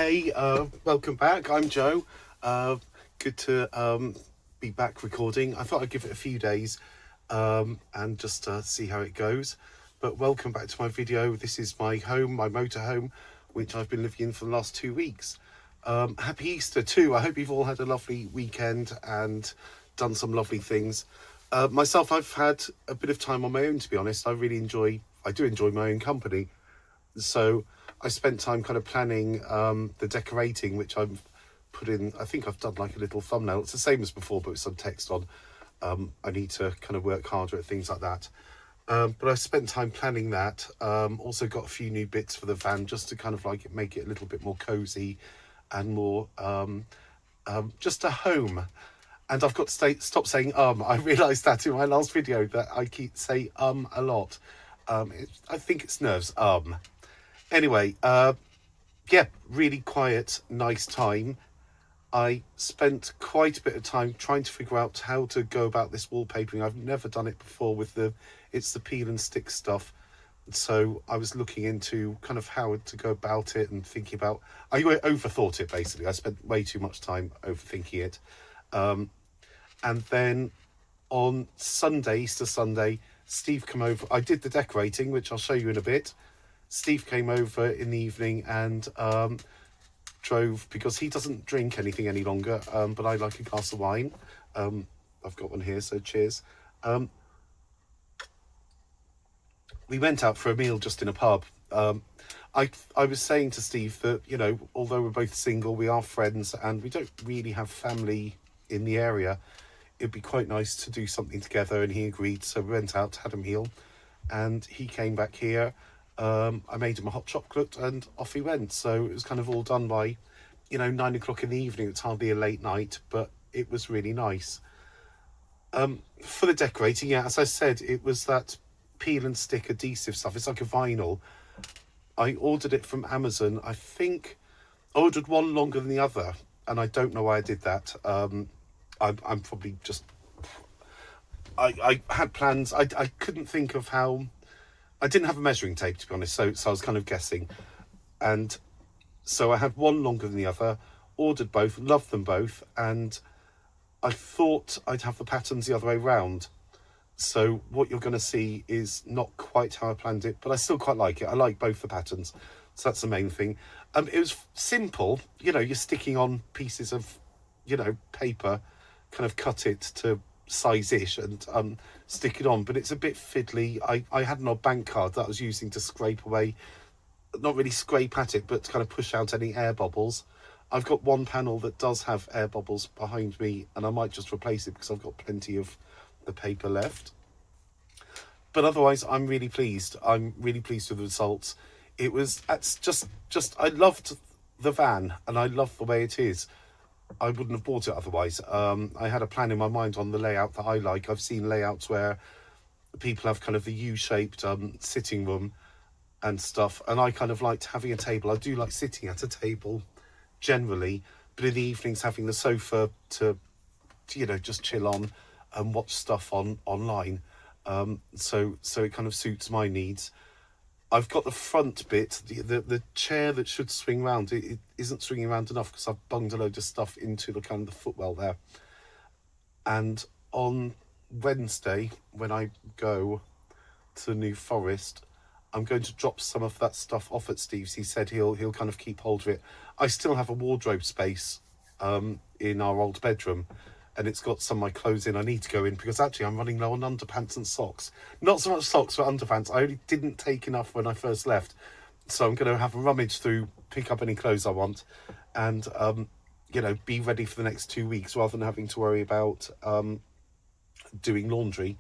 Hey, welcome back. I'm Joe. Good to be back recording. I thought I'd give it a few days and just see how it goes. But welcome back to my video. This is my home, my motorhome, which I've been living in for the last 2 weeks. Happy Easter too. I hope you've all had a lovely weekend and done some lovely things. Myself, I've had a bit of time on my own, to be honest. I do enjoy my own company. So I spent time kind of planning the decorating, which I've put in. I think I've done like a little thumbnail. It's the same as before, but with some text on. I need to kind of work harder at things like that. But I spent time planning that. Also got a few new bits for the van just to kind of like make it a little bit more cozy and more just a home. And I've got to stop saying I realised that in my last video that I keep saying a lot. I think it's nerves. Anyway, yeah, really quiet, nice time. I spent quite a bit of time trying to figure out how to go about this wallpapering. I've never done it before with it's the peel and stick stuff. So I was looking into kind of how to go about it and thinking about, I overthought it basically. I spent way too much time overthinking it. And then on Sunday, Easter Sunday, Steve came over. I did the decorating, which I'll show you in a bit. Steve came over in the evening and drove, because he doesn't drink anything any longer, but I like a glass of wine. I've got one here, so cheers. We went out for a meal just in a pub. I was saying to Steve that, you know, although we're both single, we are friends and we don't really have family in the area. It'd be quite nice to do something together, and he agreed. So we went out, had a meal, and he came back here. I made him a hot chocolate and off he went. So it was kind of all done by, 9 o'clock in the evening. It's hardly a late night, but it was really nice. For the decorating, yeah, as I said, it was that peel and stick adhesive stuff. It's like a vinyl. I ordered it from Amazon. I think I ordered one longer than the other, and I don't know why I did that. I'm probably just... I had plans. I couldn't think of how... I didn't have a measuring tape, to be honest, so I was kind of guessing. And so I had one longer than the other, ordered both, loved them both, and I thought I'd have the patterns the other way round. So what you're going to see is not quite how I planned it, but I still quite like it. I like both the patterns, so that's the main thing. It was simple. You're sticking on pieces of, paper, kind of cut it to size-ish and stick it on, but it's a bit fiddly. I had an old bank card that I was using to scrape away, not really scrape at it, but to kind of push out any air bubbles. I've got one panel that does have air bubbles behind me, and I might just replace it because I've got plenty of the paper left. But otherwise, I'm really pleased. I'm really pleased with the results. It's just I loved the van and I love the way it is. I wouldn't have bought it otherwise. I had a plan in my mind on the layout that I like. I've seen layouts where people have kind of the U-shaped sitting room and stuff, and I kind of liked having a table. I do like sitting at a table generally, but in the evenings having the sofa to just chill on and watch stuff online. So it kind of suits my needs. I've got the front bit, the chair that should swing round. It isn't swinging around enough because I've bunged a load of stuff into the kind of the footwell there. And on Wednesday, when I go to New Forest, I'm going to drop some of that stuff off at Steve's. He said he'll kind of keep hold of it. I still have a wardrobe space in our old bedroom, and it's got some of my clothes in. I need to go in because actually I'm running low on underpants and socks. Not so much socks, but underpants. I only didn't take enough when I first left. So I'm going to have a rummage through, pick up any clothes I want, and, be ready for the next 2 weeks rather than having to worry about doing laundry.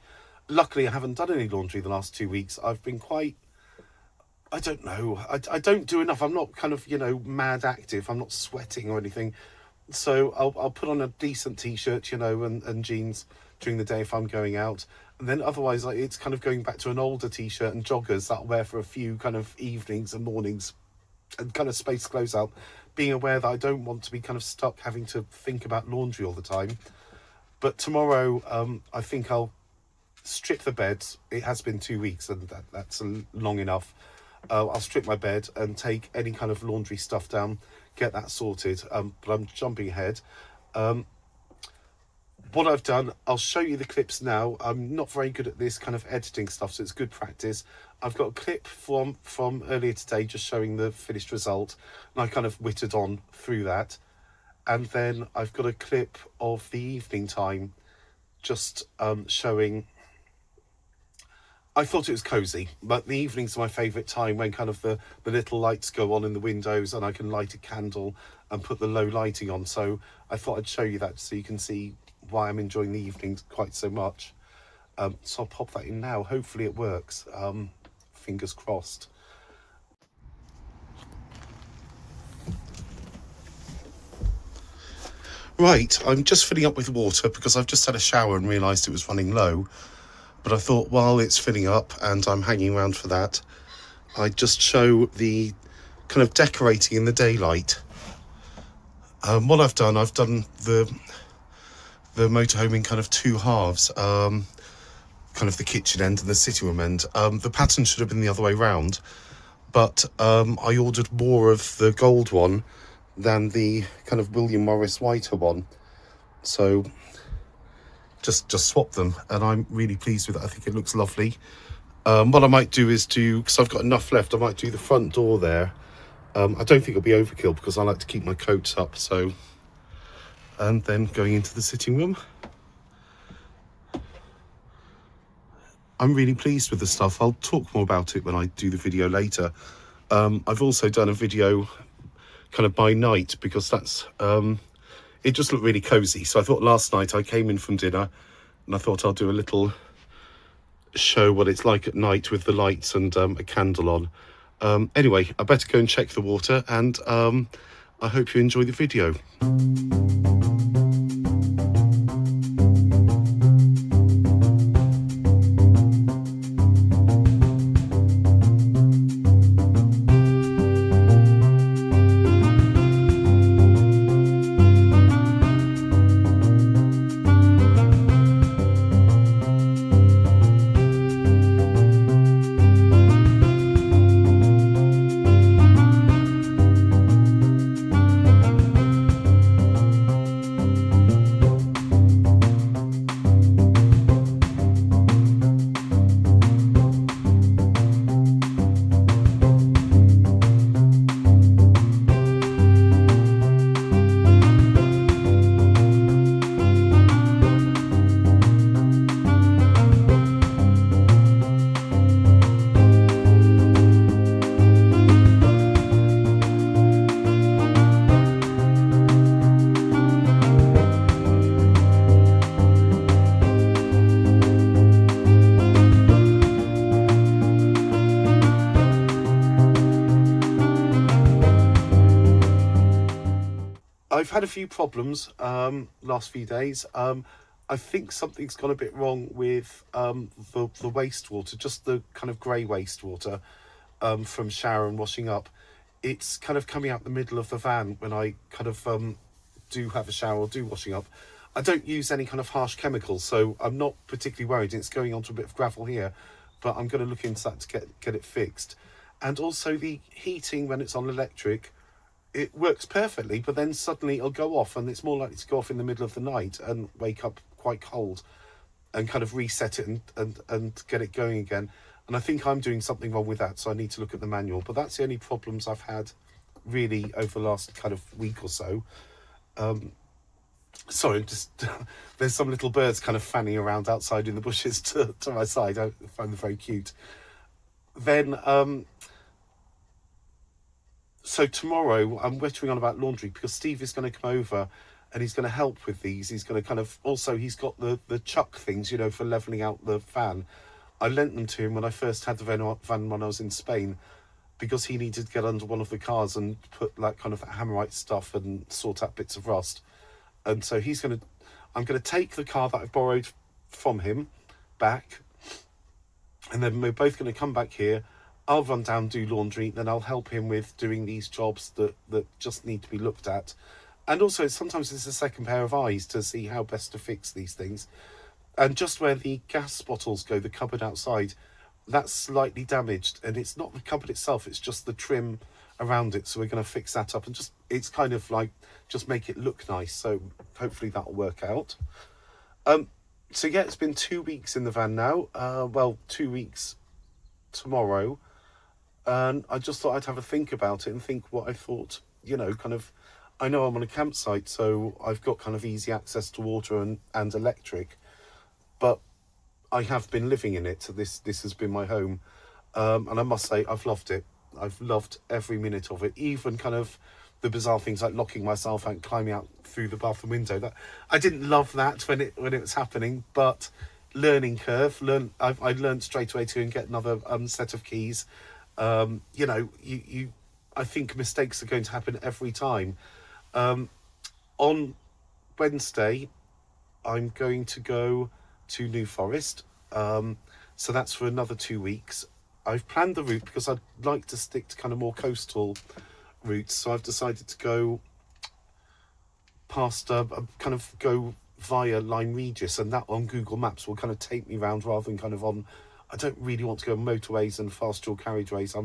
Luckily, I haven't done any laundry the last 2 weeks. I've been quite... I don't know. I don't do enough. I'm not kind of, mad active. I'm not sweating or anything. So I'll put on a decent t-shirt, and jeans during the day if I'm going out. And then otherwise, it's kind of going back to an older t-shirt and joggers that I'll wear for a few kind of evenings and mornings and kind of space clothes out, being aware that I don't want to be kind of stuck having to think about laundry all the time. But tomorrow, I think I'll strip the bed. It has been 2 weeks and that's long enough. I'll strip my bed and take any kind of laundry stuff down, get that sorted. But I'm jumping ahead. What I've done, I'll show you the clips now. I'm not very good at this kind of editing stuff, so it's good practice. I've got a clip from earlier today just showing the finished result, and I kind of whittled on through that. And then I've got a clip of the evening time just showing. I thought it was cosy, but the evenings are my favourite time, when kind of the little lights go on in the windows and I can light a candle and put the low lighting on. So I thought I'd show you that so you can see why I'm enjoying the evenings quite so much. So I'll pop that in now. Hopefully it works. Fingers crossed. Right, I'm just filling up with water because I've just had a shower and realised it was running low. But I thought while it's filling up and I'm hanging around for that, I'd just show the kind of decorating in the daylight. What I've done the motorhome in kind of two halves, kind of the kitchen end and the sitting room end. The pattern should have been the other way round, but I ordered more of the gold one than the kind of William Morris whiter one, so just swap them, and I'm really pleased with it. I think it looks lovely. What I might do is because I've got enough left, I might do the front door there. I don't think it'll be overkill because I like to keep my coats up, so. And then going into the sitting room. I'm really pleased with the stuff. I'll talk more about it when I do the video later. I've also done a video kind of by night because that's it just looked really cozy. So I thought last night I came in from dinner and I thought I'll do a little show what it's like at night with the lights and a candle on. Anyway, I better go and check the water, and I hope you enjoy the video. I've had a few problems last few days. I think something's gone a bit wrong with the wastewater, just the kind of grey wastewater from shower and washing up. It's kind of coming out the middle of the van when I kind of do have a shower or do washing up. I don't use any kind of harsh chemicals, so I'm not particularly worried. It's going onto a bit of gravel here, but I'm going to look into that to get it fixed. And also the heating when it's on electric, it works perfectly, but then suddenly it'll go off, and it's more likely to go off in the middle of the night and wake up quite cold, and kind of reset it and get it going again. And I think I'm doing something wrong with that, so I need to look at the manual. But that's the only problems I've had really over the last kind of week or so. Sorry, just there's some little birds kind of fanning around outside in the bushes to my side. I find them very cute. Then so tomorrow I'm wittering on about laundry because Steve is going to come over and he's going to help with these. He's going to kind of, also he's got the chuck things, you know, for levelling out the van. I lent them to him when I first had the van when I was in Spain, because he needed to get under one of the cars and put like kind of hammerite stuff and sort out bits of rust. And so I'm going to take the car that I've borrowed from him back, and then we're both going to come back here. I'll run down, do laundry, then I'll help him with doing these jobs that just need to be looked at. And also sometimes it's a second pair of eyes to see how best to fix these things. And just where the gas bottles go, the cupboard outside, that's slightly damaged, and it's not the cupboard itself, it's just the trim around it. So we're going to fix that up and just, it's kind of like, just make it look nice. So hopefully that'll work out. So yeah, it's been 2 weeks in the van now. Well, 2 weeks tomorrow. And I just thought I'd have a think about it and think what I thought, you know, kind of, I know I'm on a campsite, so I've got kind of easy access to water and electric, but I have been living in it. So this has been my home. And I must say, I've loved it. I've loved every minute of it, even kind of the bizarre things like locking myself out and climbing out through the bathroom window. That I didn't love that when it was happening, but learning curve. I learned straight away to go and get another set of keys. You know, I think mistakes are going to happen every time. On Wednesday, I'm going to go to New Forest. So that's for another 2 weeks. I've planned the route because I'd like to stick to kind of more coastal routes. So I've decided to go past, kind of go via Lyme Regis, and that on Google Maps will kind of take me around rather than kind of on, I don't really want to go motorways and fast dual carriageways.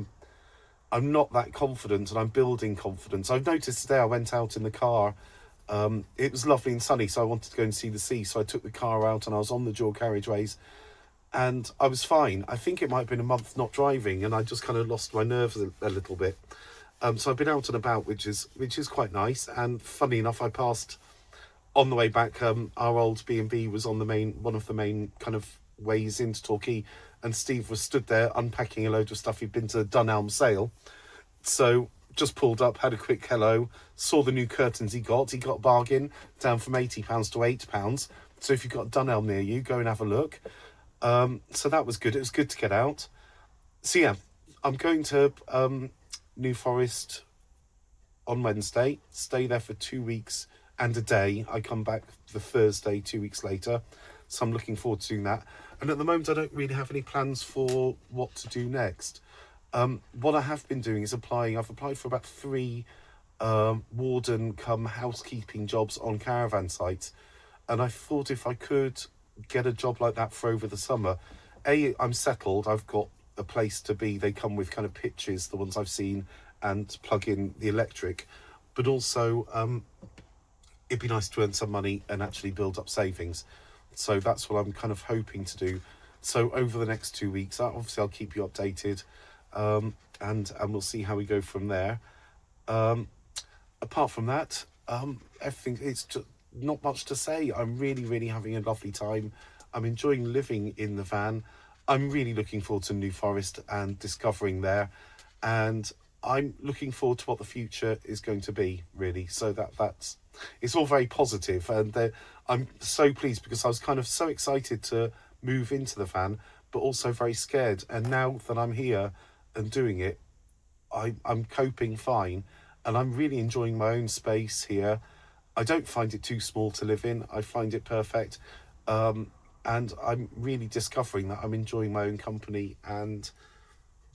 I'm not that confident, and I'm building confidence. I've noticed today I went out in the car. It was lovely and sunny, so I wanted to go and see the sea. So I took the car out and I was on the dual carriageways, and I was fine. I think it might have been a month not driving, and I just kind of lost my nerves a little bit. So I've been out and about, which is quite nice. And funny enough, I passed on the way back. Our old B&B was on one of the main kind of ways into Torquay, and Steve was stood there unpacking a load of stuff. He'd been to Dunelm sale, so just pulled up, had a quick hello, saw the new curtains he got a bargain down from £80 to £8. So if you've got Dunelm near you, go and have a look. So that was good. It was good to get out. So yeah, I'm going to New Forest on Wednesday, stay there for 2 weeks and a day. I come back the Thursday 2 weeks later, so I'm looking forward to doing that. And at the moment I don't really have any plans for what to do next. What I have been doing is applying. I've applied for about 3 warden come housekeeping jobs on caravan sites, and I thought if I could get a job like that for over the summer, I'm settled, I've got a place to be, they come with kind of pitches, the ones I've seen, and plug in the electric, but also it'd be nice to earn some money and actually build up savings. So that's what I'm kind of hoping to do. So over the next 2 weeks, obviously I'll keep you updated, and we'll see how we go from there. Apart from that, everything, it's just not much to say. I'm really having a lovely time. I'm enjoying living in the van. I'm really looking forward to New Forest and discovering there, and I'm looking forward to what the future is going to be, really. So that's it's all very positive, and I'm so pleased because I was kind of so excited to move into the van, but also very scared. And now that I'm here and doing it, I'm coping fine, and I'm really enjoying my own space here. I don't find it too small to live in. I find it perfect. And I'm really discovering that I'm enjoying my own company and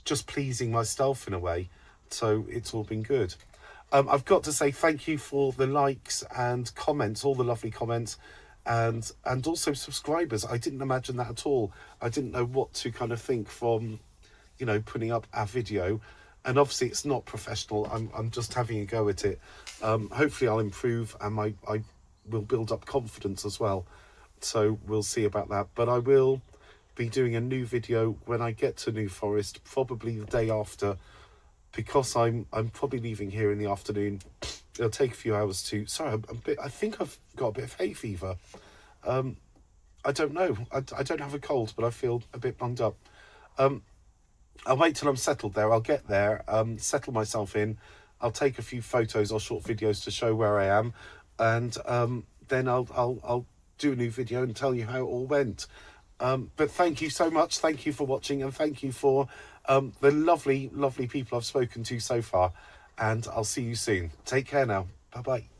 just pleasing myself in a way. So it's all been good. I've got to say thank you for the likes and comments, all the lovely comments, and also subscribers. I didn't imagine that at all. I didn't know what to kind of think from, you know, putting up a video. And obviously it's not professional. I'm just having a go at it. Hopefully I'll improve, and I will build up confidence as well. So we'll see about that. But I will be doing a new video when I get to New Forest, probably the day after, because I'm probably leaving here in the afternoon. It'll take a few hours to. Sorry, I think I've got a bit of hay fever. I don't know. I don't have a cold, but I feel a bit bunged up. I'll wait till I'm settled there. I'll get there, settle myself in. I'll take a few photos or short videos to show where I am, and then I'll do a new video and tell you how it all went. But thank you so much. Thank you for watching, and thank you for the lovely people I've spoken to so far. And I'll see you soon. Take care now. Bye bye.